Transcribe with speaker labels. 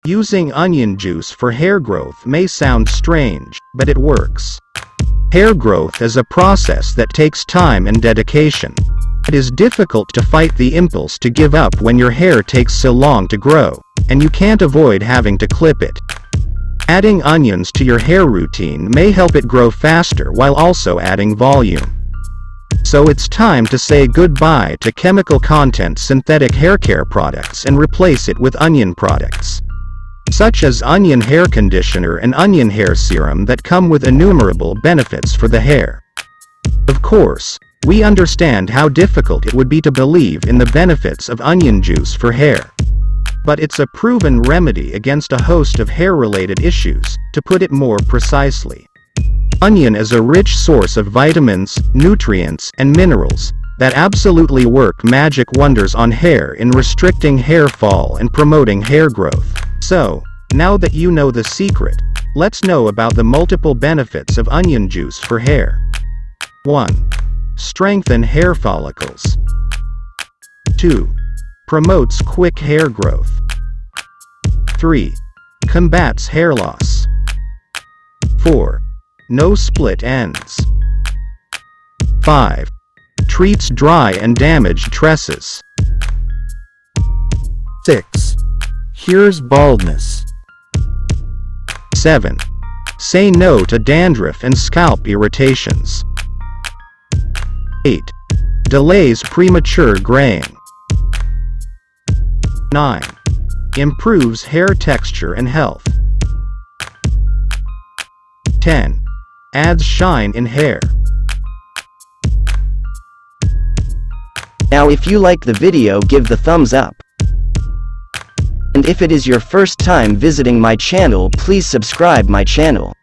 Speaker 1: Using onion juice for hair growth may sound strange, but it works. Hair growth is a process that takes time and dedication. It is difficult to fight the impulse to give up when your hair takes so long to grow, and you can't avoid having to clip it. Adding onions to your hair routine may help it grow faster while also adding volume. So it's time to say goodbye to chemical content synthetic hair care products and replace it with onion products, such as onion hair conditioner and onion hair serum that come with innumerable benefits for the hair. Of course, we understand how difficult it would be to believe in the benefits of onion juice for hair. But it's a proven remedy against a host of hair-related issues, to put it more precisely. Onion is a rich source of vitamins, nutrients, and minerals that absolutely work magic wonders on hair in restricting hair fall and promoting hair growth. So, now that you know the secret, let's know about the multiple benefits of onion juice for hair. 1. Strengthen hair follicles. 2. Promotes quick hair growth. 3. Combats hair loss. 4. No split ends. 5. Treats dry and damaged tresses. 6. Cures baldness. 7. Say no to dandruff and scalp irritations. 8. Delays premature graying. 9. Improves hair texture and health. 10. Adds shine in hair.
Speaker 2: Now if you like the video, give the thumbs up. And if it is your first time visiting my channel, please subscribe my channel.